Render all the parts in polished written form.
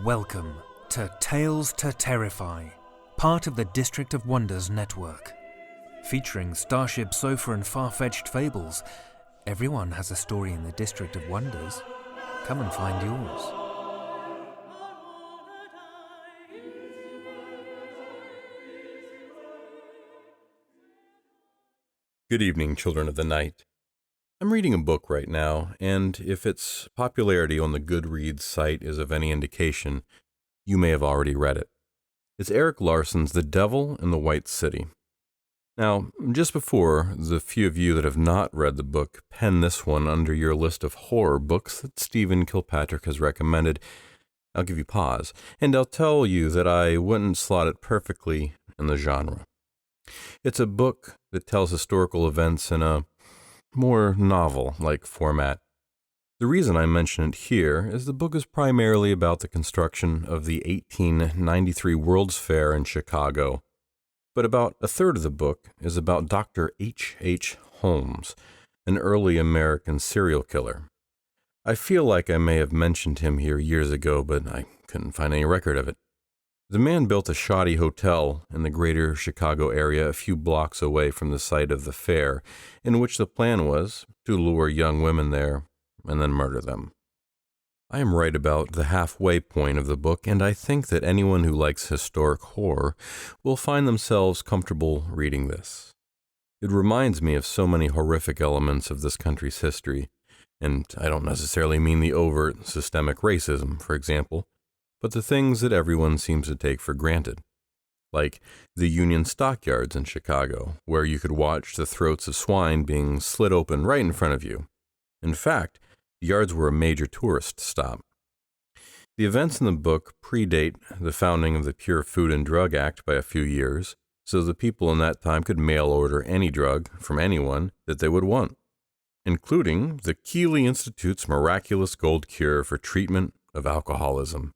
Welcome to Tales to Terrify, part of the District of Wonders network. Featuring Starship Sofa and far-fetched fables, everyone has a story in the District of Wonders. Come and find yours. Good evening, children of the night. I'm reading a book right now, and if its popularity on the Goodreads site is of any indication, you may have already read it. It's Erik Larson's The Devil in the White City. Now, just before the few of you that have not read the book pen this one under your list of horror books that Stephen Kilpatrick has recommended, I'll give you pause, and I'll tell you that I wouldn't slot it perfectly in the genre. It's a book that tells historical events in a more novel-like format. The reason I mention it here is the book is primarily about the construction of the 1893 World's Fair in Chicago, but about a third of the book is about Dr. H.H. Holmes, an early American serial killer. I feel like I may have mentioned him here years ago, but I couldn't find any record of it. The man built a shoddy hotel in the greater Chicago area a few blocks away from the site of the fair, in which the plan was to lure young women there and then murder them. I am right about the halfway point of the book, and I think that anyone who likes historic horror will find themselves comfortable reading this. It reminds me of so many horrific elements of this country's history, and I don't necessarily mean the overt systemic racism, for example, but the things that everyone seems to take for granted, like the Union stockyards in Chicago, where you could watch the throats of swine being slit open right in front of you. In fact, the yards were a major tourist stop. The events in the book predate the founding of the Pure Food and Drug Act by a few years, so the people in that time could mail order any drug from anyone that they would want, including the Keeley Institute's miraculous gold cure for treatment of alcoholism.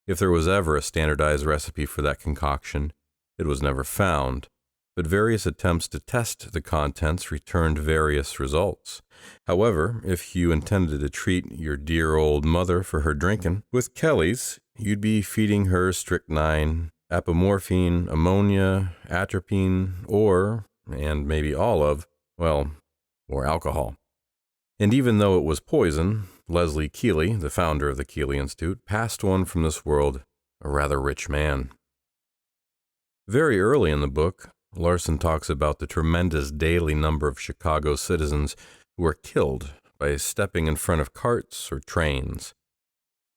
If there was ever a standardized recipe for that concoction, it was never found, but various attempts to test the contents returned various results. However, if you intended to treat your dear old mother for her drinking with Kelly's, you'd be feeding her strychnine, apomorphine, ammonia, atropine, or, and maybe all of, well, more alcohol. And even though it was poison, Leslie Keeley, the founder of the Keeley Institute, passed on from this world a rather rich man. Very early in the book, Larson talks about the tremendous daily number of Chicago citizens who are killed by stepping in front of carts or trains.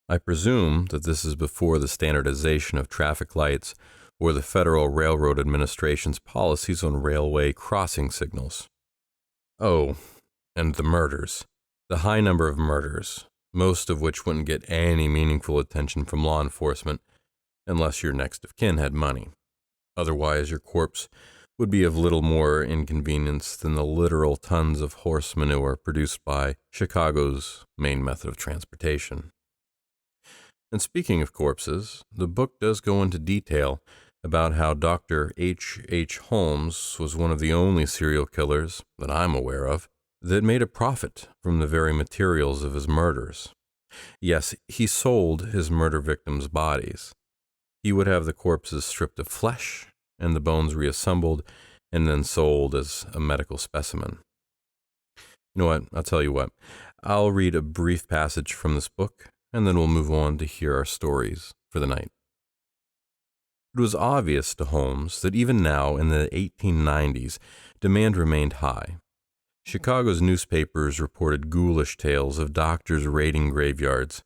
I presume that this is before the standardization of traffic lights or the Federal Railroad Administration's policies on railway crossing signals. Oh, and the murders. The high number of murders, most of which wouldn't get any meaningful attention from law enforcement unless your next of kin had money. Otherwise, your corpse would be of little more inconvenience than the literal tons of horse manure produced by Chicago's main method of transportation. And speaking of corpses, the book does go into detail about how Dr. H.H. Holmes was one of the only serial killers that I'm aware of that made a profit from the very materials of his murders. Yes, he sold his murder victims' bodies. He would have the corpses stripped of flesh and the bones reassembled and then sold as a medical specimen. You know what? I'll tell you what. I'll read a brief passage from this book, and then we'll move on to hear our stories for the night. It was obvious to Holmes that even now in the 1890s, demand remained high. Chicago's newspapers reported ghoulish tales of doctors raiding graveyards.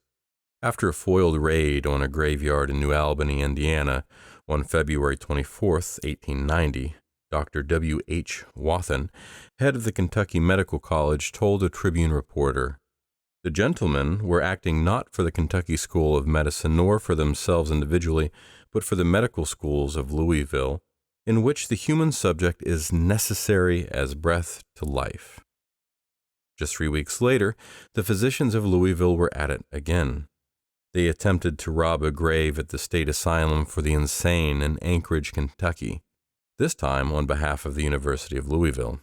After a foiled raid on a graveyard in New Albany, Indiana, on February 24, 1890, Dr. W. H. Wathen, head of the Kentucky Medical College, told a Tribune reporter, "The gentlemen were acting not for the Kentucky School of Medicine nor for themselves individually, but for the medical schools of Louisville, in which the human subject is necessary as breath to life." Just 3 weeks later, the physicians of Louisville were at it again. They attempted to rob a grave at the State Asylum for the Insane in Anchorage, Kentucky, this time on behalf of the University of Louisville.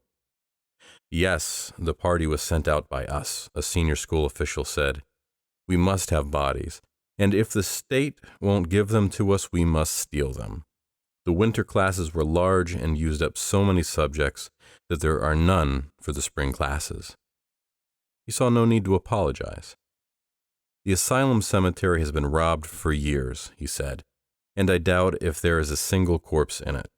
"Yes, the party was sent out by us," a senior school official said. "We must have bodies. and if the state won't give them to us, we must steal them. The winter classes were large and used up so many subjects that there are none for the spring classes. He saw no need to apologize. The asylum cemetery has been robbed for years, he said, and I doubt if there is a single corpse in it.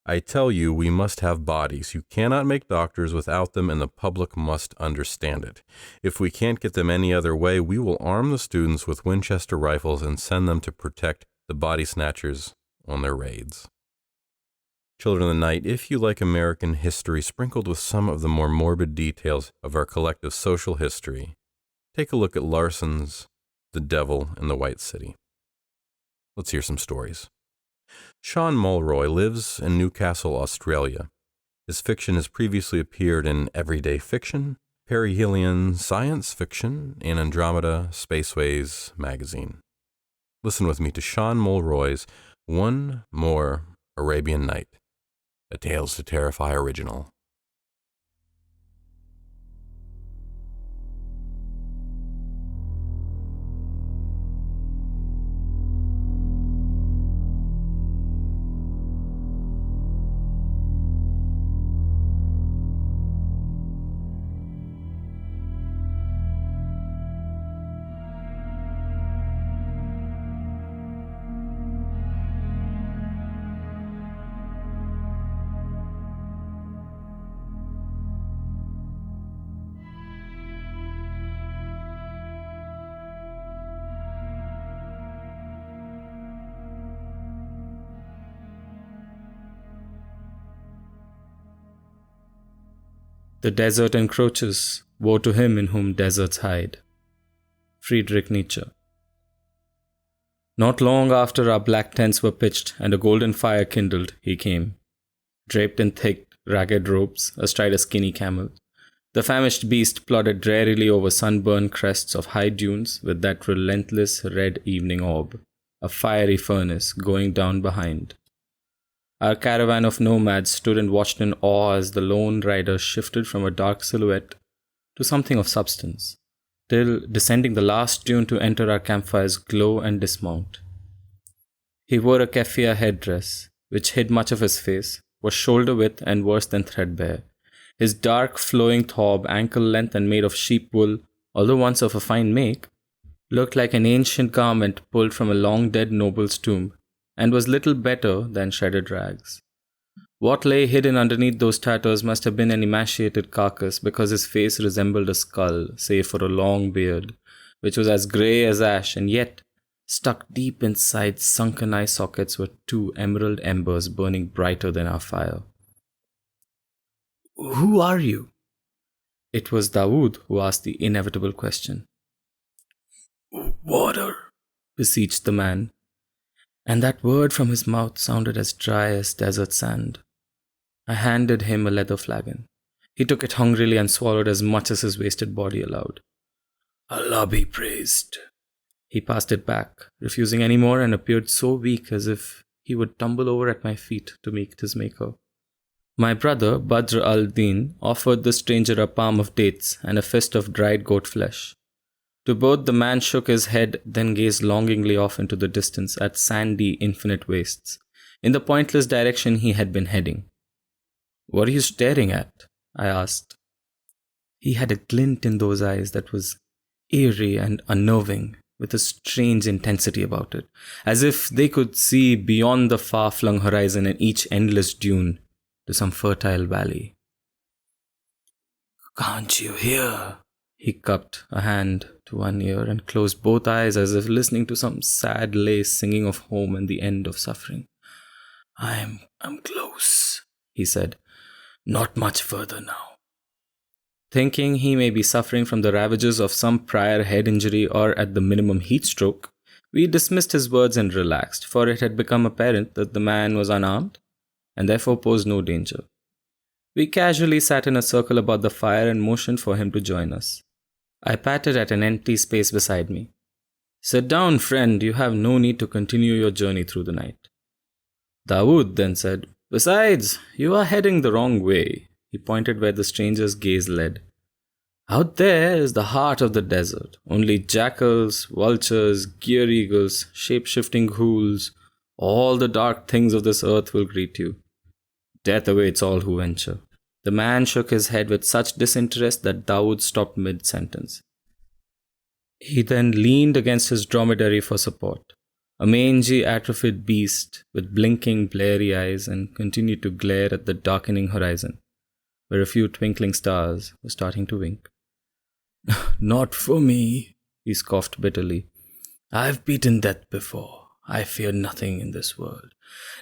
I tell you, we must have bodies. You cannot make doctors without them, and the public must understand it. If we can't get them any other way, we will arm the students with Winchester rifles and send them to protect the body snatchers on their raids. Children of the night, if you like American history sprinkled with some of the more morbid details of our collective social history, take a look at Larson's The Devil in the White City. Let's hear some stories. Shaun Mulroy lives in Newcastle, Australia. His fiction has previously appeared in Everyday Fiction, Perihelion Science Fiction, and Andromeda Spaceways magazine. Listen with me to Shaun Mulroy's One More Arabian Night, a Tales to Terrify original. The desert encroaches, woe to him in whom deserts hide. Friedrich Nietzsche. Not long after our black tents were pitched and a golden fire kindled, he came. Draped in thick, ragged robes, astride a skinny camel, the famished beast plodded drearily over sunburned crests of high dunes with that relentless red evening orb, a fiery furnace going down behind. Our caravan of nomads stood and watched in awe as the lone rider shifted from a dark silhouette to something of substance, till, descending the last dune to enter our campfire's glow and dismount. He wore a keffiyeh headdress, which hid much of his face, was shoulder-width and worse than threadbare. His dark, flowing thob, ankle-length and made of sheep wool, although once of a fine make, looked like an ancient garment pulled from a long-dead noble's tomb, and was little better than shredded rags. What lay hidden underneath those tatters must have been an emaciated carcass, because his face resembled a skull, save for a long beard, which was as grey as ash, and yet, stuck deep inside sunken eye sockets were two emerald embers burning brighter than our fire. "Who are you?" It was Dawood who asked the inevitable question. "Water," beseeched the man, and that word from his mouth sounded as dry as desert sand. I handed him a leather flagon. He took it hungrily and swallowed as much as his wasted body allowed. "Allah be praised." He passed it back, refusing any more, and appeared so weak as if he would tumble over at my feet to meet his maker. My brother, Badr al-Din, offered the stranger a palm of dates and a fist of dried goat flesh. To both the man shook his head, then gazed longingly off into the distance at sandy, infinite wastes, in the pointless direction he had been heading. "What are you staring at?" I asked. He had a glint in those eyes that was eerie and unnerving, with a strange intensity about it, as if they could see beyond the far-flung horizon and each endless dune to some fertile valley. "Can't you hear?" He cupped a hand to one ear and closed both eyes as if listening to some sad lay singing of home and the end of suffering. I'm close," he said. "Not much further now." Thinking he may be suffering from the ravages of some prior head injury or at the minimum heat stroke, we dismissed his words and relaxed, for it had become apparent that the man was unarmed and therefore posed no danger. We casually sat in a circle about the fire and motioned for him to join us. I patted at an empty space beside me. "Sit down, friend, you have no need to continue your journey through the night." Dawood then said, "Besides, you are heading the wrong way." He pointed where the stranger's gaze led. Out there is the heart of the desert. Only jackals, vultures, gear eagles, shape-shifting ghouls, all the dark things of this earth will greet you. Death awaits all who venture. The man shook his head with such disinterest that Dawood stopped mid-sentence. He then leaned against his dromedary for support, a mangy, atrophied beast with blinking, bleary eyes, and continued to glare at the darkening horizon, where a few twinkling stars were starting to wink. "Not for me," he scoffed bitterly. "I've beaten death before. I fear nothing in this world,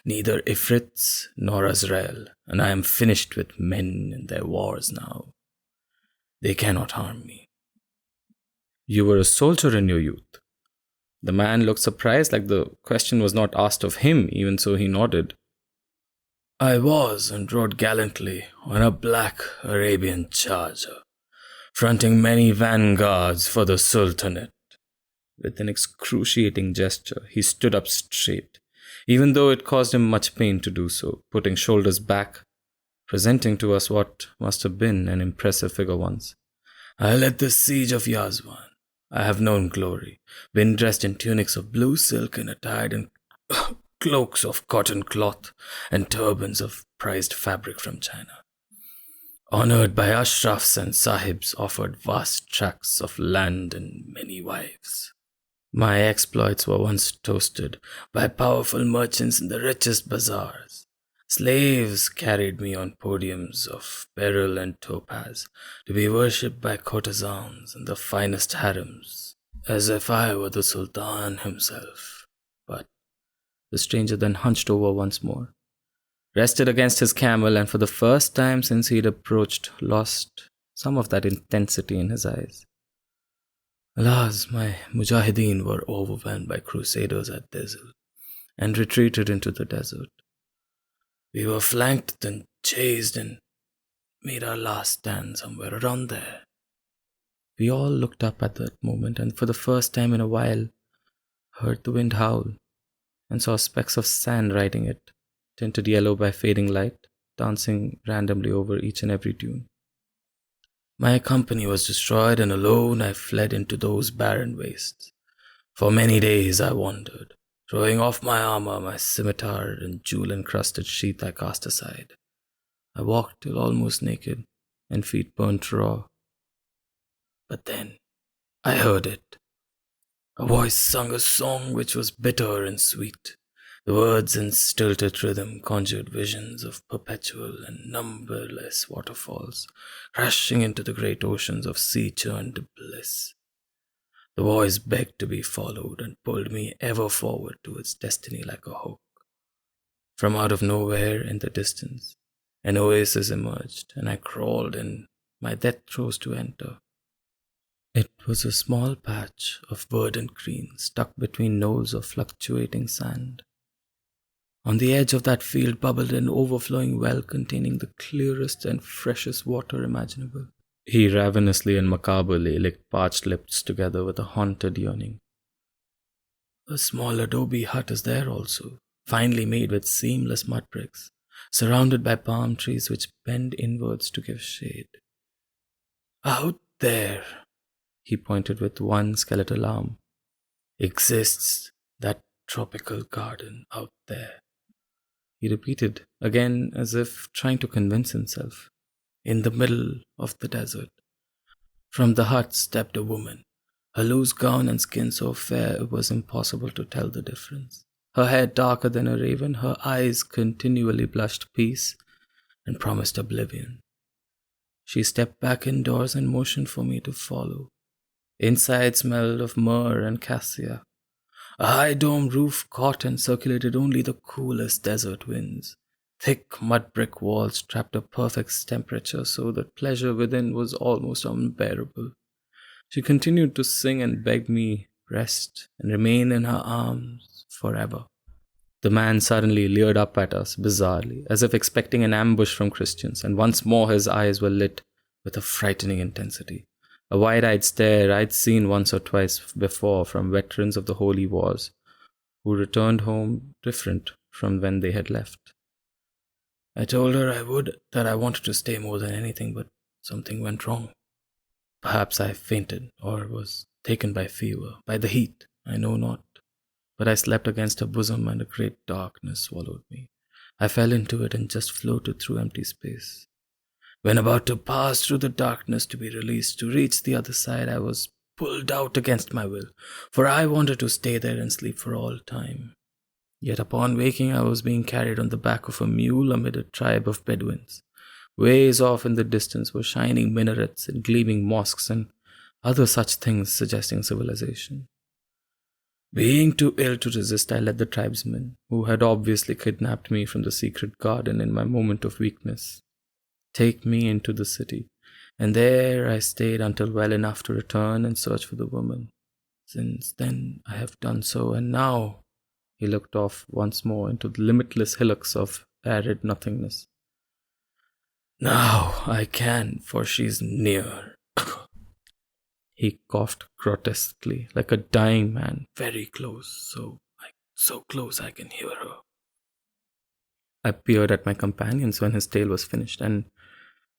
neither Ifrits nor Azrael, and I am finished with men and their wars now. They cannot harm me." "You were a soldier in your youth." The man looked surprised, like the question was not asked of him, even so he nodded. "I was, and rode gallantly on a black Arabian charger, fronting many vanguards for the Sultanate." With an excruciating gesture, he stood up straight, even though it caused him much pain to do so, putting shoulders back, presenting to us what must have been an impressive figure once. "I led the siege of Yazwan. I have known glory, been dressed in tunics of blue silk and attired in cloaks of cotton cloth and turbans of prized fabric from China. Honored by ashrafs and sahibs, offered vast tracts of land and many wives. My exploits were once toasted by powerful merchants in the richest bazaars. Slaves carried me on podiums of beryl and topaz to be worshipped by courtesans in the finest harems, as if I were the Sultan himself. But the stranger then hunched over once more, rested against his camel, and for the first time since he'd approached, lost some of that intensity in his eyes. Alas, my mujahideen were overwhelmed by crusaders at Dizil and retreated into the desert. We were flanked and chased and made our last stand somewhere around there." We all looked up at that moment, and for the first time in a while heard the wind howl and saw specks of sand riding it, tinted yellow by fading light, dancing randomly over each and every dune. My company was destroyed, and alone I fled into those barren wastes. For many days I wandered, throwing off my armor, my scimitar and jewel-encrusted sheath I cast aside. I walked till almost naked, and feet burnt raw. But then I heard it. A voice sung a song which was bitter and sweet. The words in stilted rhythm conjured visions of perpetual and numberless waterfalls, crashing into the great oceans of sea-churned bliss. The voice begged to be followed and pulled me ever forward to its destiny like a hook. From out of nowhere in the distance, an oasis emerged, and I crawled in, my death throes to enter. It was a small patch of verdant green stuck between knolls of fluctuating sand. On the edge of that field bubbled an overflowing well containing the clearest and freshest water imaginable. He ravenously and macabrely licked parched lips together with a haunted yearning. A small adobe hut is there also, finely made with seamless mud bricks, surrounded by palm trees which bend inwards to give shade. Out there, he pointed with one skeletal arm, exists that tropical garden out there. He repeated, again as if trying to convince himself. In the middle of the desert. From the hut stepped a woman, her loose gown and skin so fair it was impossible to tell the difference. Her hair darker than a raven, her eyes continually blushed peace and promised oblivion. She stepped back indoors and motioned for me to follow. Inside smelled of myrrh and cassia. A high dome roof caught and circulated only the coolest desert winds. Thick mud brick walls trapped a perfect temperature so that pleasure within was almost unbearable. She continued to sing and beg me rest and remain in her arms forever. The man suddenly leered up at us bizarrely, as if expecting an ambush from Christians, and once more his eyes were lit with a frightening intensity. A wide-eyed stare I'd seen once or twice before from veterans of the holy wars, who returned home different from when they had left. I told her that I wanted to stay more than anything, but something went wrong. Perhaps I fainted, or was taken by fever, by the heat, I know not. But I slept against her bosom, and a great darkness swallowed me. I fell into it and just floated through empty space. When about to pass through the darkness to be released, to reach the other side, I was pulled out against my will, for I wanted to stay there and sleep for all time. Yet upon waking, I was being carried on the back of a mule amid a tribe of Bedouins. Ways off in the distance were shining minarets and gleaming mosques and other such things suggesting civilization. Being too ill to resist, I let the tribesmen, who had obviously kidnapped me from the secret garden in my moment of weakness, take me into the city, and there I stayed until well enough to return and search for the woman. Since then I have done so, and now, he looked off once more into the limitless hillocks of arid nothingness. Now I can, for she's near. He coughed grotesquely, like a dying man, very close, so close I can hear her. I peered at my companions when his tale was finished, and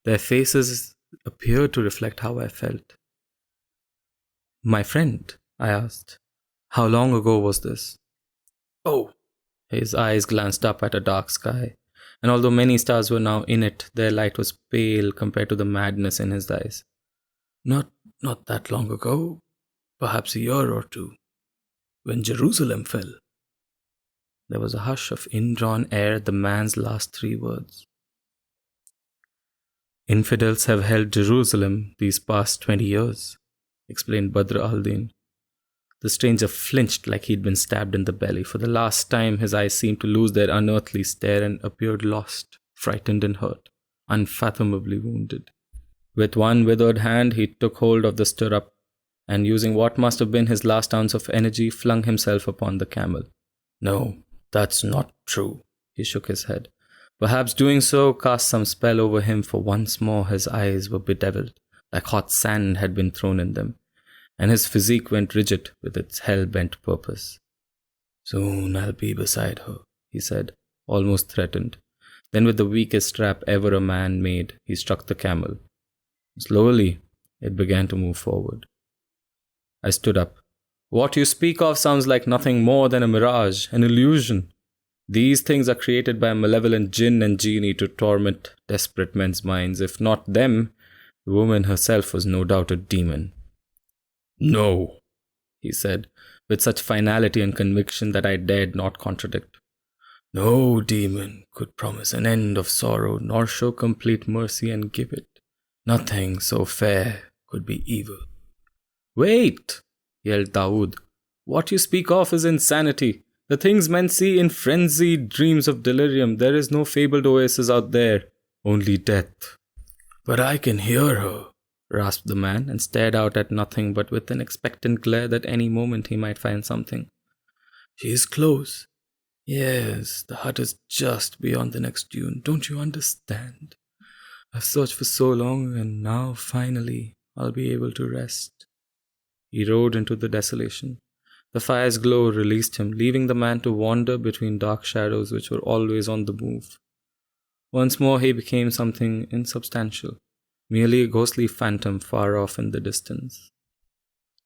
their faces appeared to reflect how I felt. My friend, I asked, how long ago was this? Oh, his eyes glanced up at a dark sky, and although many stars were now in it, their light was pale compared to the madness in his eyes. Not that long ago, perhaps a year or two, when Jerusalem fell. There was a hush of indrawn air at the man's last 3 words. Infidels have held Jerusalem these past 20 years, explained Badr al-Din. The stranger flinched like he'd been stabbed in the belly. For the last time, his eyes seemed to lose their unearthly stare and appeared lost, frightened and hurt, unfathomably wounded. With one withered hand, he took hold of the stirrup and, using what must have been his last ounce of energy, flung himself upon the camel. No, that's not true, he shook his head. Perhaps doing so cast some spell over him, for once more his eyes were bedeviled, like hot sand had been thrown in them, and his physique went rigid with its hell-bent purpose. Soon I'll be beside her, he said, almost threatened. Then with the weakest strap ever a man made, he struck the camel. Slowly, it began to move forward. I stood up. What you speak of sounds like nothing more than a mirage, an illusion. These things are created by a malevolent jinn and genie to torment desperate men's minds. If not them, the woman herself was no doubt a demon. No, he said, with such finality and conviction that I dared not contradict. No demon could promise an end of sorrow, nor show complete mercy and give it. Nothing so fair could be evil. Wait, yelled Dawood. What you speak of is insanity. The things men see in frenzied dreams of delirium. There is no fabled oasis out there, only death. But I can hear her, rasped the man, and stared out at nothing but with an expectant glare that any moment he might find something. She is close. Yes, the hut is just beyond the next dune. Don't you understand? I've searched for so long, and now, finally, I'll be able to rest. He rode into the desolation. The fire's glow released him, leaving the man to wander between dark shadows which were always on the move. Once more he became something insubstantial, merely a ghostly phantom far off in the distance.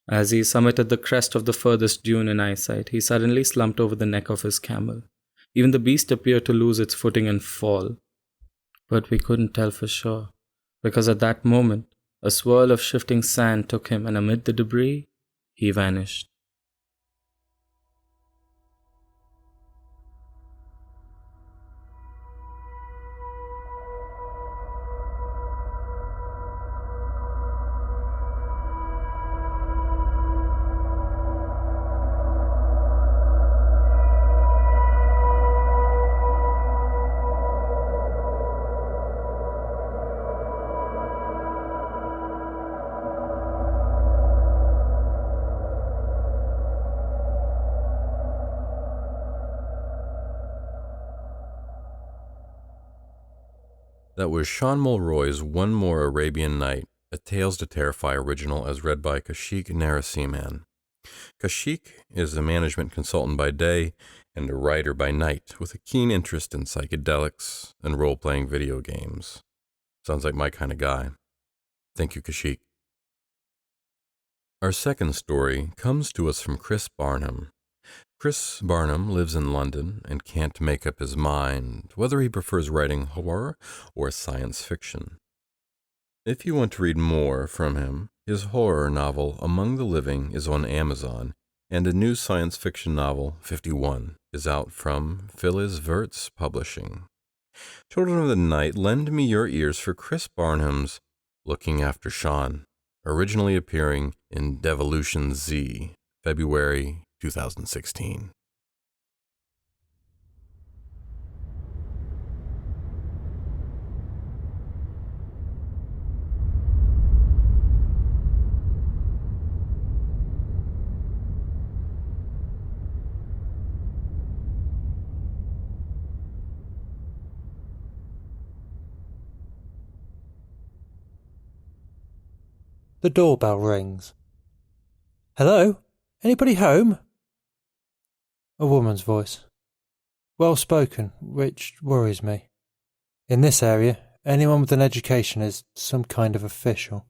As he summited the crest of the furthest dune in eyesight, he suddenly slumped over the neck of his camel. Even the beast appeared to lose its footing and fall. But we couldn't tell for sure, because at that moment, a swirl of shifting sand took him, and amid the debris, he vanished. That was Shaun Mulroy's One More Arabian Night, a Tales to Terrify original as read by Kaushik Narasimhan. Kaushik is a management consultant by day and a writer by night with a keen interest in psychedelics and role-playing video games. Sounds like my kind of guy. Thank you, Kaushik. Our second story comes to us from Chris Barnham. Chris Barnham lives in London and can't make up his mind whether he prefers writing horror or science fiction. If you want to read more from him, his horror novel Among the Living is on Amazon, and a new science fiction novel, 51, is out from Phyllis Verts Publishing. Children of the Night, lend me your ears for Chris Barnham's Looking After Shaun, originally appearing in Devolution Z, February 2016. The doorbell rings. "Hello? Anybody home?" A woman's voice. Well spoken, which worries me. In this area, anyone with an education is some kind of official.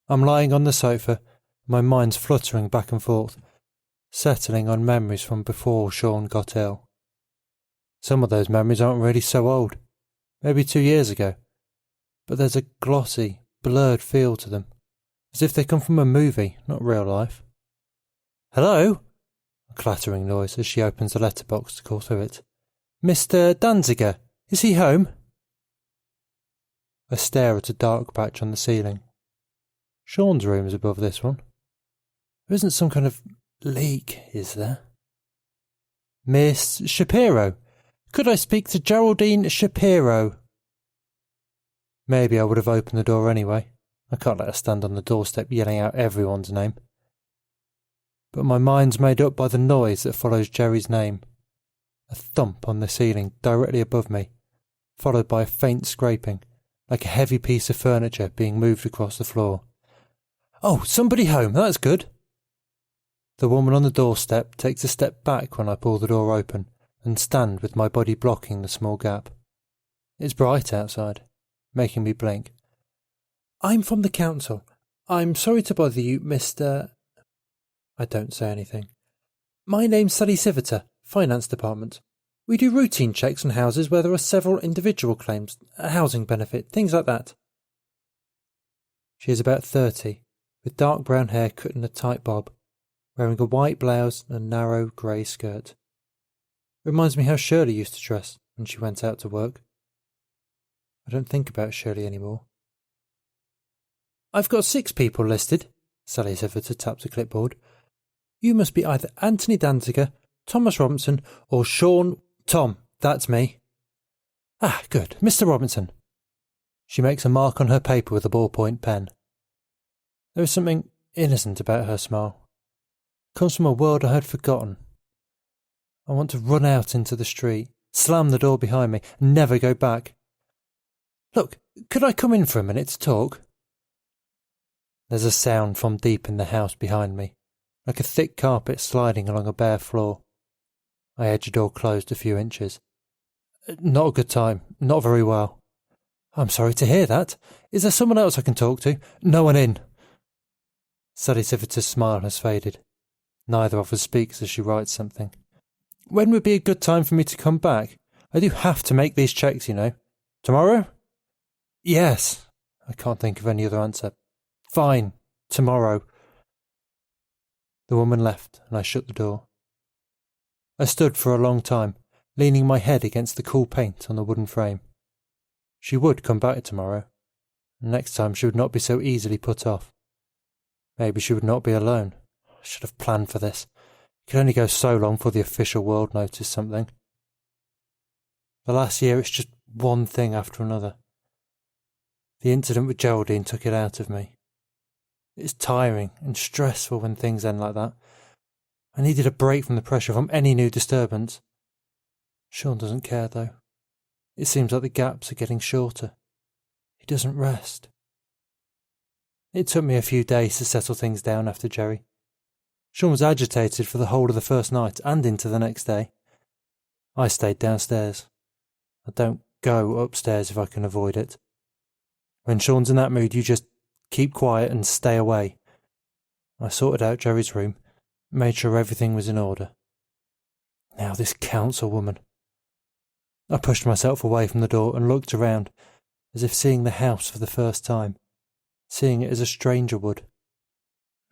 I'm lying on the sofa, my mind's fluttering back and forth, settling on memories from before Shaun got ill. Some of those memories aren't really so old, maybe 2 years ago, but there's a glossy, blurred feel to them, as if they come from a movie, not real life. "Hello?" A clattering noise as she opens the letterbox to call through it. "Mr. Danziger, is he home?" I stare at a dark patch on the ceiling. Shaun's room is above this one. There isn't some kind of leak, is there? "Miss Shapiro, could I speak to Geraldine Shapiro?" Maybe I would have opened the door anyway. I can't let her stand on the doorstep yelling out everyone's name. But my mind's made up by the noise that follows Jerry's name. A thump on the ceiling directly above me, followed by a faint scraping, like a heavy piece of furniture being moved across the floor. "Oh, somebody home, that's good." The woman on the doorstep takes a step back when I pull the door open and stand with my body blocking the small gap. It's bright outside, making me blink. "I'm from the council. I'm sorry to bother you, Mr. I don't say anything. "My name's Sally Siviter, Finance Department. We do routine checks on houses where there are several individual claims, a housing benefit, things like that." She is about 30, with dark brown hair cut in a tight bob, wearing a white blouse and a narrow grey skirt. Reminds me how Shirley used to dress when she went out to work. I don't think about Shirley anymore. "I've got 6 people listed," Sally Siviter tapped a clipboard. "You must be either Anthony Danziger, Thomas Robinson, or Shaun... Tom, that's me." "Ah, good. Mr. Robinson." She makes a mark on her paper with a ballpoint pen. There is something innocent about her smile. It comes from a world I had forgotten. I want to run out into the street, slam the door behind me, and never go back. "Look, could I come in for a minute to talk?" There's a sound from deep in the house behind me, like a thick carpet sliding along a bare floor. I edge the door closed a few inches. "Not a good time, not very well." "I'm sorry to hear that. Is there someone else I can talk to?" "No one in." Sally Siviter's smile has faded. Neither of us speaks as she writes something. "When would be a good time for me to come back? I do have to make these checks, you know." "Tomorrow?" "Yes." I can't think of any other answer. "Fine. Tomorrow." The woman left, and I shut the door. I stood for a long time, leaning my head against the cool paint on the wooden frame. She would come back tomorrow, and next time she would not be so easily put off. Maybe she would not be alone. I should have planned for this. It could only go so long before the official world noticed something. The last year it's just one thing after another. The incident with Geraldine took it out of me. It's tiring and stressful when things end like that. I needed a break from the pressure from any new disturbance. Shaun doesn't care, though. It seems like the gaps are getting shorter. He doesn't rest. It took me a few days to settle things down after Jerry. Shaun was agitated for the whole of the first night and into the next day. I stayed downstairs. I don't go upstairs if I can avoid it. When Shaun's in that mood, you just keep quiet and stay away. I sorted out Jerry's room, made sure everything was in order. Now this councilwoman. I pushed myself away from the door and looked around, as if seeing the house for the first time, seeing it as a stranger would.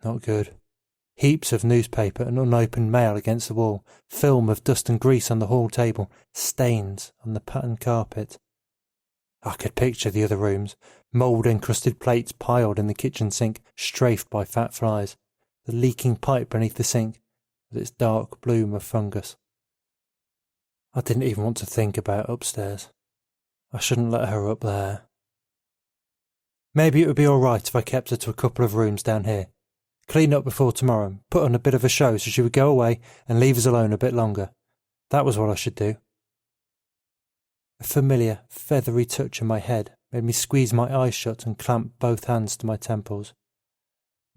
Not good. Heaps of newspaper and unopened mail against the wall, film of dust and grease on the hall table, stains on the patterned carpet. I could picture the other rooms, mould-encrusted plates piled in the kitchen sink, strafed by fat flies, the leaking pipe beneath the sink, with its dark bloom of fungus. I didn't even want to think about upstairs. I shouldn't let her up there. Maybe it would be all right if I kept her to a couple of rooms down here. Clean up before tomorrow, put on a bit of a show so she would go away and leave us alone a bit longer. That was what I should do. A familiar, feathery touch in my head made me squeeze my eyes shut and clamp both hands to my temples.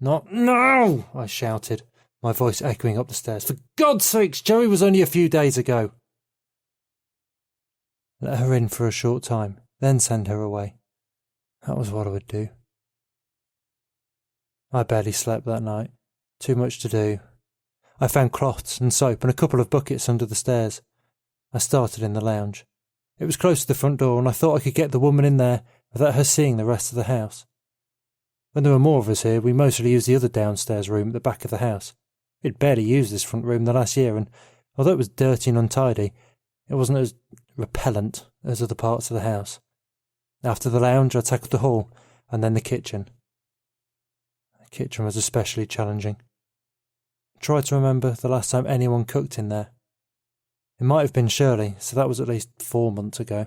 "Not now!" I shouted, my voice echoing up the stairs. "For God's sakes, Jerry was only a few days ago." Let her in for a short time, then send her away. That was what I would do. I barely slept that night. Too much to do. I found cloths and soap and a couple of buckets under the stairs. I started in the lounge. It was close to the front door, and I thought I could get the woman in there without her seeing the rest of the house. When there were more of us here, we mostly used the other downstairs room at the back of the house. We'd barely used this front room the last year, and although it was dirty and untidy, it wasn't as repellent as other parts of the house. After the lounge, I tackled the hall, and then the kitchen. The kitchen was especially challenging. I tried to remember the last time anyone cooked in there. It might have been Shirley, so that was at least 4 months ago.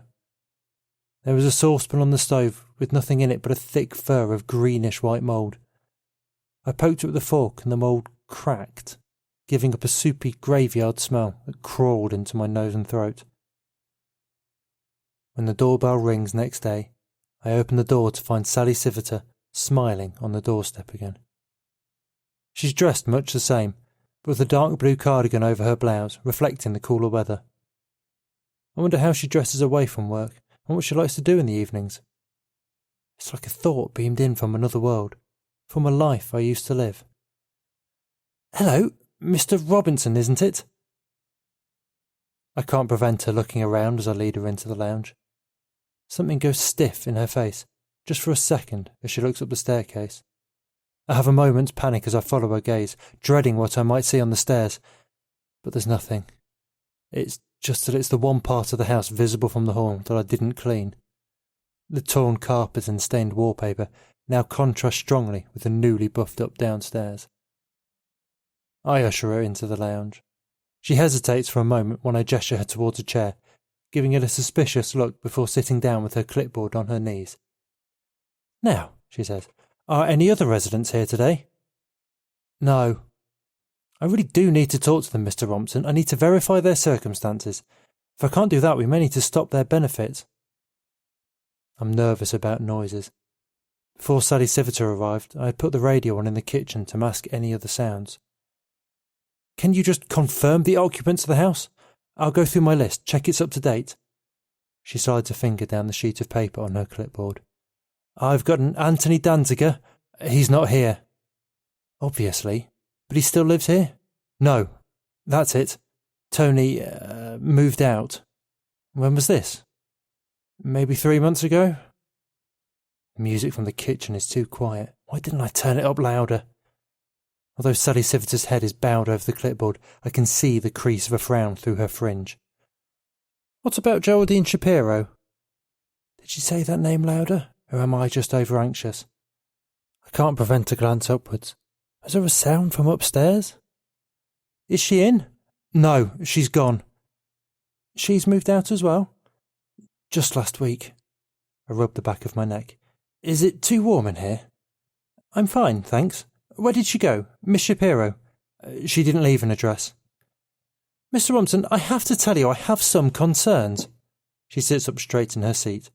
There was a saucepan on the stove with nothing in it but a thick fur of greenish-white mould. I poked it with a fork and the mould cracked, giving up a soupy graveyard smell that crawled into my nose and throat. When the doorbell rings next day, I open the door to find Sally Siviter smiling on the doorstep again. She's dressed much the same, but with a dark blue cardigan over her blouse, reflecting the cooler weather. I wonder how she dresses away from work and what she likes to do in the evenings. It's like a thought beamed in from another world, from a life I used to live. "Hello, Mr. Robinson, isn't it?" I can't prevent her looking around as I lead her into the lounge. Something goes stiff in her face, just for a second, as she looks up the staircase. I have a moment's panic as I follow her gaze, dreading what I might see on the stairs. But there's nothing. It's just that it's the one part of the house visible from the hall that I didn't clean. The torn carpet and stained wallpaper now contrast strongly with the newly buffed up downstairs. I usher her into the lounge. She hesitates for a moment when I gesture her towards a chair, giving it a suspicious look before sitting down with her clipboard on her knees. "Now," she says, "are any other residents here today?" "No." "I really do need to talk to them, Mr. Rompton. I need to verify their circumstances. If I can't do that, we may need to stop their benefits." I'm nervous about noises. Before Sally Siviter arrived, I had put the radio on in the kitchen to mask any other sounds. "Can you just confirm the occupants of the house? I'll go through my list, check it's up to date." She slides a finger down the sheet of paper on her clipboard. "I've got an Anthony Danziger. He's not here." "Obviously. But he still lives here?" "No. That's it. Tony, moved out." "When was this?" "Maybe 3 months ago." The music from the kitchen is too quiet. Why didn't I turn it up louder? Although Sally Siviter's head is bowed over the clipboard, I can see the crease of a frown through her fringe. "What about Geraldine Shapiro?" Did she say that name louder, or am I just over-anxious? I can't prevent a glance upwards. Is there a sound from upstairs? "Is she in?" "No, she's gone." "She's moved out as well?" "Just last week." I rubbed the back of my neck. "Is it too warm in here?" "I'm fine, thanks. Where did she go? Miss Shapiro?" "She didn't leave an address." "Mr. Rompton, I have to tell you I have some concerns." She sits up straight in her seat.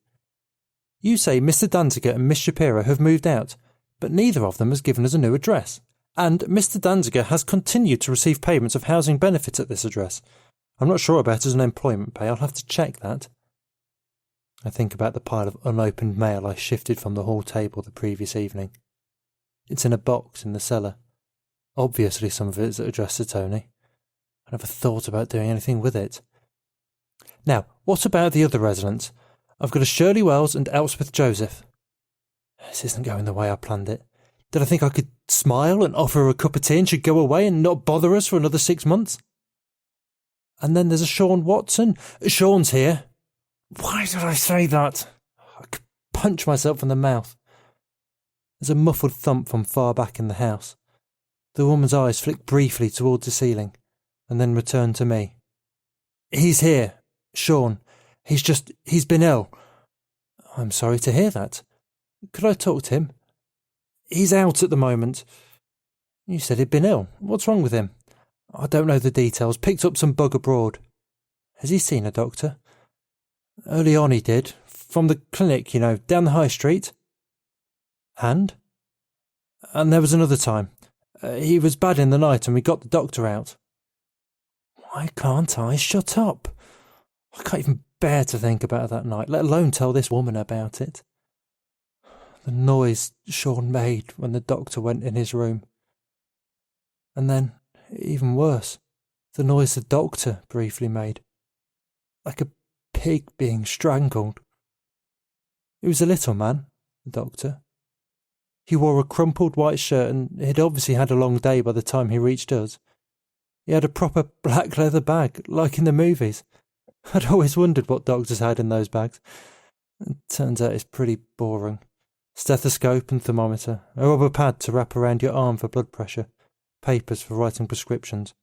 "You say Mr. Danziger and Miss Shapiro have moved out, but neither of them has given us a new address. And Mr. Danziger has continued to receive payments of housing benefits at this address. I'm not sure about his unemployment pay. I'll have to check that." I think about the pile of unopened mail I shifted from the hall table the previous evening. It's in a box in the cellar, Obviously some of it is addressed to Tony. I never thought about doing anything with it. Now, what about the other residents? I've got a Shirley Wells and Elspeth Joseph. This isn't going the way I planned it. Did I think I could smile and offer her a cup of tea and she'd go away and not bother us for another 6 months? And then there's a Shaun Watson. Shaun's here. Why did I say that? I could punch myself in the mouth. There's a muffled thump from far back in the house. The woman's eyes flick briefly towards the ceiling and then return to me. He's here, Shaun. He's been ill. I'm sorry to hear that. Could I talk to him? He's out at the moment. You said he'd been ill. What's wrong with him? I don't know the details. Picked up some bug abroad. Has he seen a doctor? Early on he did. From the clinic, down the high street. And there was another time. He was bad in the night and we got the doctor out. Why can't I shut up? I can't even bear to think about that night, let alone tell this woman about it. The noise Shaun made when the doctor went in his room. And then, even worse, the noise the doctor briefly made. Like a pig being strangled. He was a little man, the doctor. He wore a crumpled white shirt and he'd obviously had a long day by the time he reached us. He had a proper black leather bag, like in the movies. I'd always wondered what doctors had in those bags. It turns out it's pretty boring. Stethoscope and thermometer, a rubber pad to wrap around your arm for blood pressure, papers for writing prescriptions.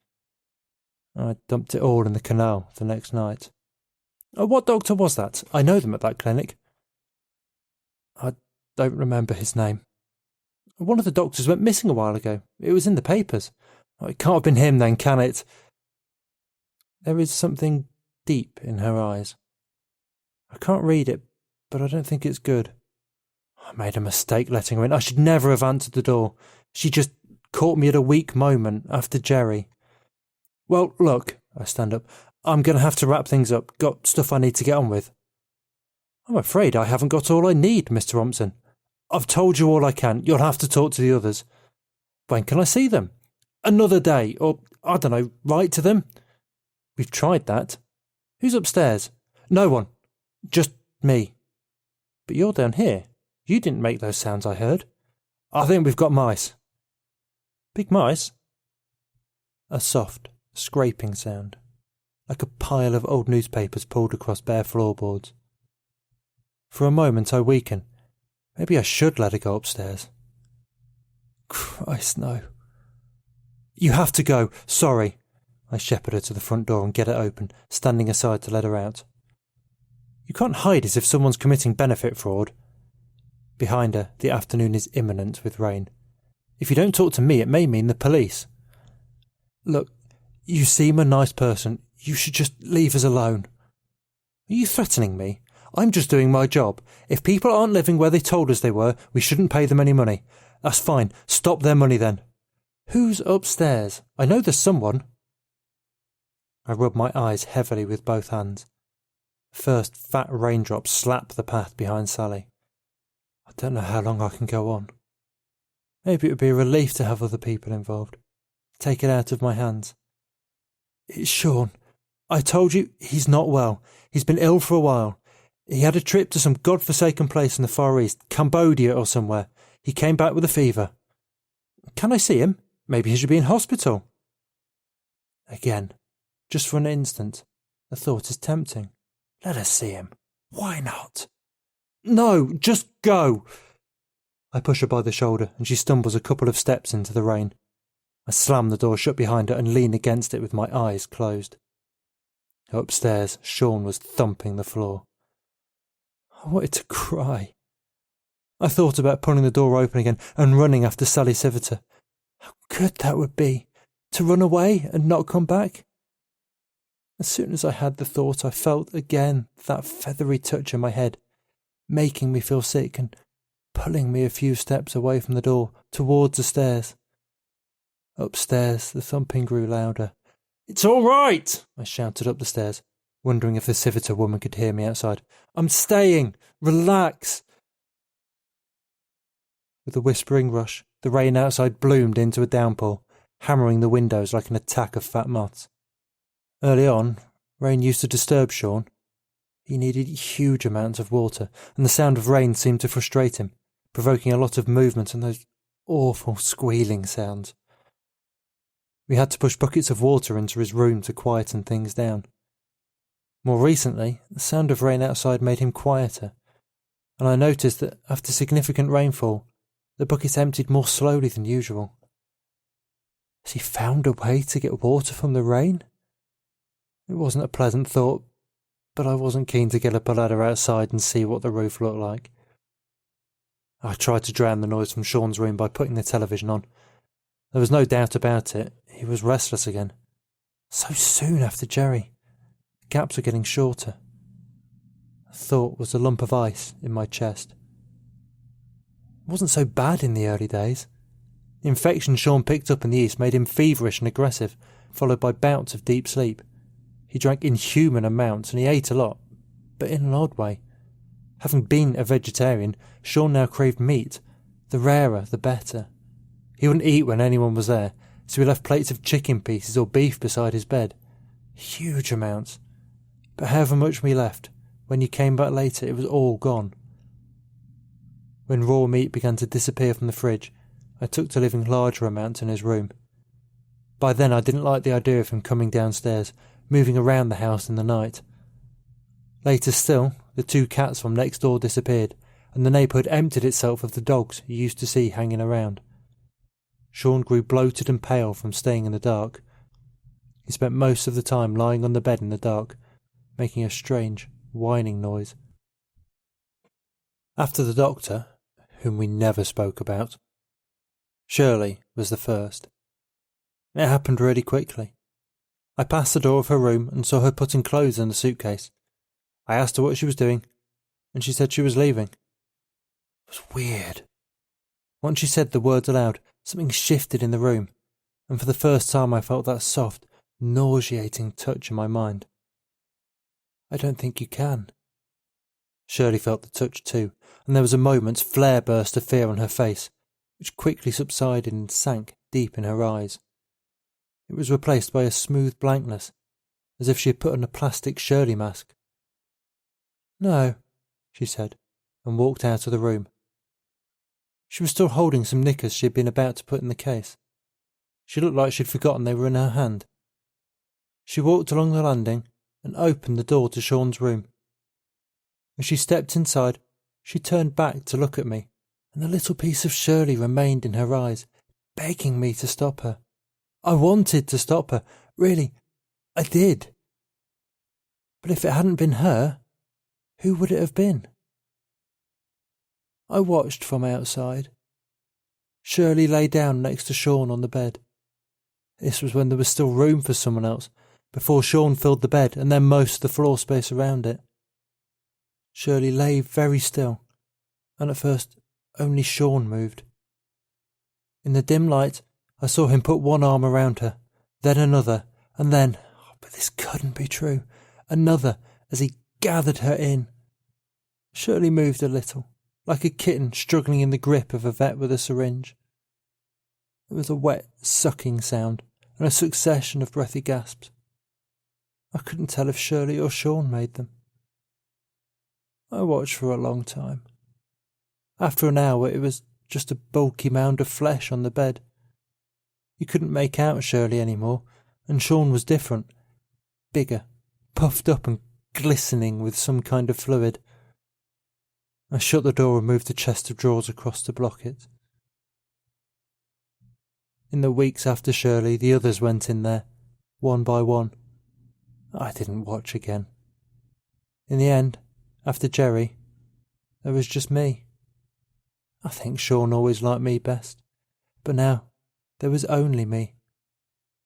I dumped it all in the canal the next night. What doctor was that? I know them at that clinic. I don't remember his name. One of the doctors went missing a while ago. It was in the papers. It can't have been him then, can it? There is something deep in her eyes. I can't read it, but I don't think it's good. I made a mistake letting her in. I should never have answered the door. She just caught me at a weak moment after Jerry. Well, look, I stand up. I'm going to have to wrap things up. Got stuff I need to get on with. I'm afraid I haven't got all I need, Mr. Rompson. I've told you all I can. You'll have to talk to the others. When can I see them? Another day, or, I don't know, write to them? We've tried that. Who's upstairs? No one. Just me. But you're down here. You didn't make those sounds I heard. I think we've got mice. Big mice? A soft, scraping sound, like a pile of old newspapers pulled across bare floorboards. For a moment I weaken. Maybe I should let her go upstairs. Christ, no. You have to go. Sorry. I shepherd her to the front door and get it open, standing aside to let her out. You can't hide as if someone's committing benefit fraud. Behind her, the afternoon is imminent with rain. If you don't talk to me, it may mean the police. Look, you seem a nice person. You should just leave us alone. Are you threatening me? I'm just doing my job. If people aren't living where they told us they were, we shouldn't pay them any money. That's fine. Stop their money then. Who's upstairs? I know there's someone. I rub my eyes heavily with both hands. First fat raindrops slap the path behind Sally. I don't know how long I can go on. Maybe it would be a relief to have other people involved. Take it out of my hands. It's Shaun. I told you, he's not well. He's been ill for a while. He had a trip to some godforsaken place in the Far East, Cambodia or somewhere. He came back with a fever. Can I see him? Maybe he should be in hospital. Again, just for an instant, the thought is tempting. Let us see him. Why not? No, just go. I push her by the shoulder and she stumbles a couple of steps into the rain. I slam the door shut behind her and lean against it with my eyes closed. Upstairs, Shaun was thumping the floor. I wanted to cry. I thought about pulling the door open again and running after Sally Siviter. How good that would be, to run away and not come back. As soon as I had the thought, I felt again that feathery touch in my head, making me feel sick and pulling me a few steps away from the door, towards the stairs. Upstairs, the thumping grew louder. It's all right, I shouted up the stairs, wondering if the Siviter woman could hear me outside. I'm staying. Relax. With a whispering rush, the rain outside bloomed into a downpour, hammering the windows like an attack of fat moths. Early on, rain used to disturb Shaun. He needed huge amounts of water, and the sound of rain seemed to frustrate him, provoking a lot of movement and those awful squealing sounds. We had to push buckets of water into his room to quieten things down. More recently, the sound of rain outside made him quieter, and I noticed that after significant rainfall, the bucket emptied more slowly than usual. Has he found a way to get water from the rain? It wasn't a pleasant thought, but I wasn't keen to get up a ladder outside and see what the roof looked like. I tried to drown the noise from Shaun's room by putting the television on. There was no doubt about it, he was restless again. So soon after Jerry. The gaps were getting shorter. The thought was a lump of ice in my chest. It wasn't so bad in the early days. The infection Shaun picked up in the east made him feverish and aggressive, followed by bouts of deep sleep. He drank inhuman amounts and he ate a lot, but in an odd way. Having been a vegetarian, Shaun now craved meat. The rarer, the better. He wouldn't eat when anyone was there, so he left plates of chicken pieces or beef beside his bed. Huge amounts. But however much we left, when you came back later it was all gone. When raw meat began to disappear from the fridge, I took to living larger amounts in his room. By then I didn't like the idea of him coming downstairs, moving around the house in the night. Later still, the 2 cats from next door disappeared, and the neighbourhood emptied itself of the dogs you used to see hanging around. Shaun grew bloated and pale from staying in the dark. He spent most of the time lying on the bed in the dark, making a strange, whining noise. After the doctor, whom we never spoke about, Shirley was the first. It happened really quickly. I passed the door of her room and saw her putting clothes in a suitcase. I asked her what she was doing, and she said she was leaving. It was weird. Once she said the words aloud, something shifted in the room, and for the first time I felt that soft, nauseating touch in my mind. I don't think you can. Shirley felt the touch too, and there was a moment's flare burst of fear on her face, which quickly subsided and sank deep in her eyes. It was replaced by a smooth blankness, as if she had put on a plastic Shirley mask. No, she said, and walked out of the room. She was still holding some knickers she had been about to put in the case. She looked like she'd forgotten they were in her hand. She walked along the landing and opened the door to Shaun's room. As she stepped inside, she turned back to look at me, and the little piece of Shirley remained in her eyes, begging me to stop her. I wanted to stop her, really, I did. But if it hadn't been her, who would it have been? I watched from outside. Shirley lay down next to Shaun on the bed. This was when there was still room for someone else, before Shaun filled the bed and then most of the floor space around it. Shirley lay very still, and at first only Shaun moved. In the dim light, I saw him put one arm around her, then another, and then, but this couldn't be true, another as he gathered her in. Shirley moved a little, like a kitten struggling in the grip of a vet with a syringe. There was a wet, sucking sound and a succession of breathy gasps. I couldn't tell if Shirley or Shaun made them. I watched for a long time. After an hour, it was just a bulky mound of flesh on the bed. You couldn't make out Shirley anymore, and Shaun was different. Bigger, puffed up and glistening with some kind of fluid. I shut the door and moved the chest of drawers across to block it. In the weeks after Shirley, the others went in there, one by one. I didn't watch again. In the end, after Jerry, there was just me. I think Shaun always liked me best, but now there was only me.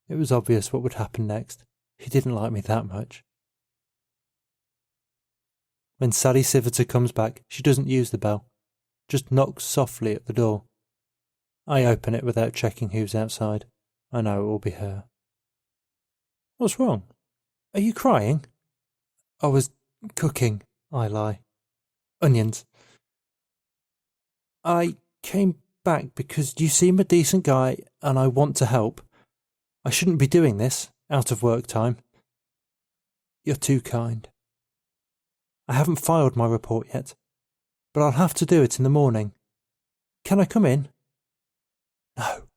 It was obvious what would happen next. He didn't like me that much. When Sally Siviter comes back, she doesn't use the bell, just knocks softly at the door. I open it without checking who's outside. I know it will be her. What's wrong? Are you crying? I was cooking, I lie. Onions. I came back because you seem a decent guy and I want to help, I shouldn't be doing this, out of work time. You're too kind. I haven't filed my report yet, but I'll have to do it in the morning. Can I come in? No,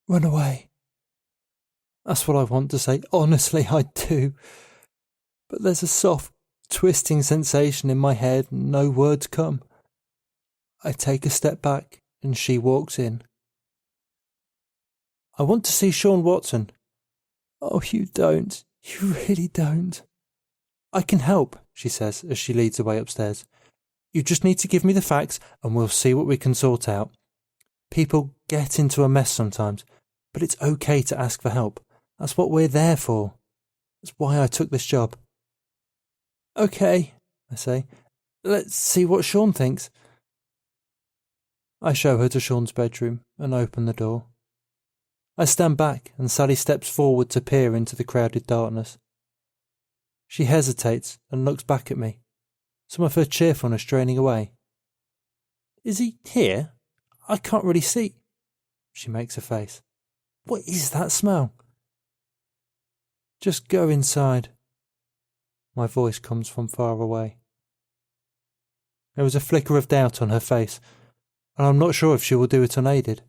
run away. That's what I want to say. Honestly, I do. But there's a soft, twisting sensation in my head and no words come. I take a step back and she walks in. I want to see Shaun Watson. Oh, you don't. You really don't. I can help, she says as she leads the way upstairs. You just need to give me the facts and we'll see what we can sort out. People get into a mess sometimes, but it's okay to ask for help. That's what we're there for. That's why I took this job. Okay, I say. Let's see what Shaun thinks. I show her to Shaun's bedroom and open the door. I stand back and Sally steps forward to peer into the crowded darkness. She hesitates and looks back at me, some of her cheerfulness draining away. Is he here? I can't really see. She makes a face. What is that smell? Just go inside. My voice comes from far away. There was a flicker of doubt on her face, and I'm not sure if she will do it unaided.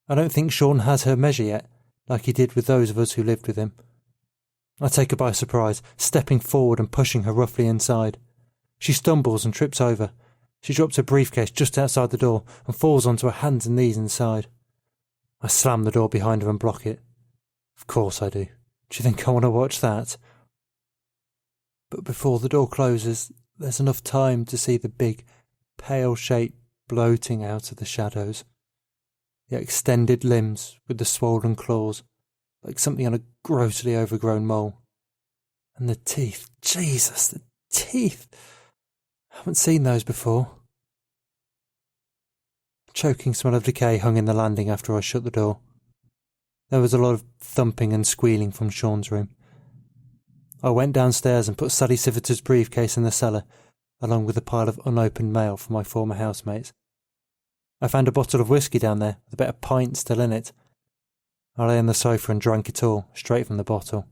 I don't think Shaun has her measure yet, like he did with those of us who lived with him. I take her by surprise, stepping forward and pushing her roughly inside. She stumbles and trips over. She drops her briefcase just outside the door and falls onto her hands and knees inside. I slam the door behind her and block it. Of course I do. Do you think I want to watch that? But before the door closes, there's enough time to see the big, pale shape bloating out of the shadows. The extended limbs with the swollen claws, like something on a grossly overgrown mole. And the teeth, Jesus, the teeth! I haven't seen those before. A choking smell of decay hung in the landing after I shut the door. There was a lot of thumping and squealing from Shaun's room. I went downstairs and put Sally Siverter's briefcase in the cellar, along with a pile of unopened mail from my former housemates. I found a bottle of whiskey down there, with a bit of pint still in it. I lay on the sofa and drank it all, straight from the bottle.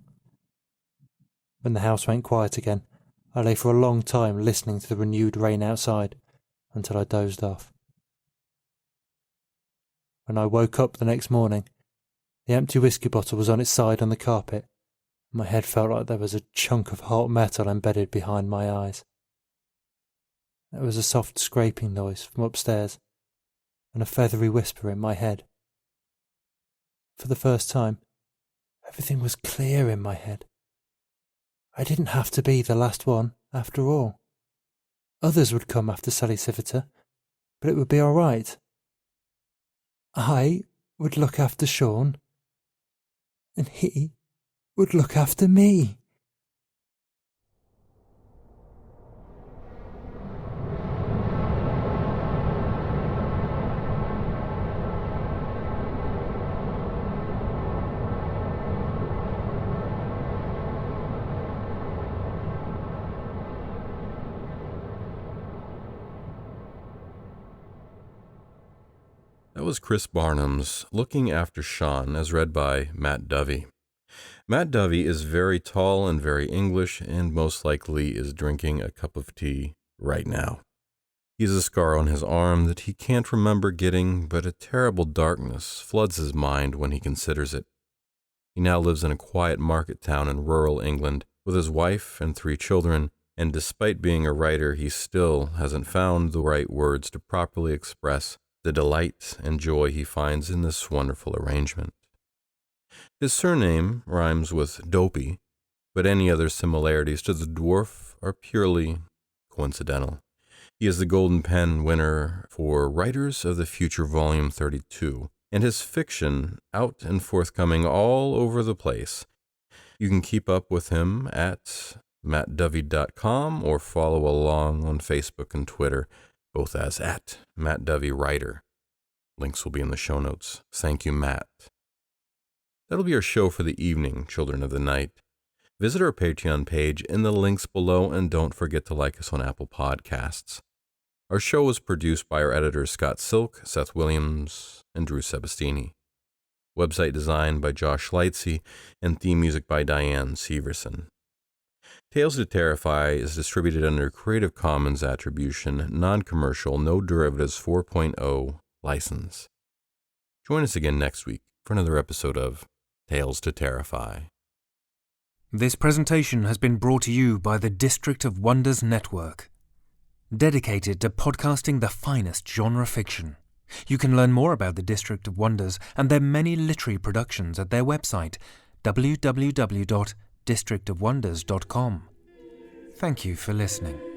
When the house went quiet again, I lay for a long time listening to the renewed rain outside, until I dozed off. When I woke up the next morning, the empty whiskey bottle was on its side on the carpet, and my head felt like there was a chunk of hot metal embedded behind my eyes. There was a soft scraping noise from upstairs, and a feathery whisper in my head. For the first time, everything was clear in my head. I didn't have to be the last one, after all. Others would come after Sally Siverter, but it would be all right. I would look after Shaun, and he would look after me. That was Chris Barnham's Looking After Shaun, as read by Matt Dovey. Matt Dovey is very tall and very English, and most likely is drinking a cup of tea right now. He has a scar on his arm that he can't remember getting, but a terrible darkness floods his mind when he considers it. He now lives in a quiet market town in rural England with his wife and 3 children, and despite being a writer, he still hasn't found the right words to properly express the delight and joy he finds in this wonderful arrangement. His surname rhymes with Dopey, but any other similarities to the dwarf are purely coincidental. He is the Golden Pen winner for Writers of the Future Volume 32, and his fiction out and forthcoming all over the place. You can keep up with him at mattdovey.com or follow along on Facebook and Twitter, both as @MattDoveyWriter. Links will be in the show notes. Thank you, Matt. That'll be our show for the evening, Children of the Night. Visit our Patreon page in the links below, and don't forget to like us on Apple Podcasts. Our show was produced by our editors Scott Silk, Seth Williams, and Drew Sebastini. Website design by Josh Lightsey, and theme music by Diane Severson. Tales to Terrify is distributed under Creative Commons Attribution, Non-Commercial, No Derivatives 4.0 license. Join us again next week for another episode of Tales to Terrify. This presentation has been brought to you by the District of Wonders Network, dedicated to podcasting the finest genre fiction. You can learn more about the District of Wonders and their many literary productions at their website, www.districtofwonders.com. Thank you for listening.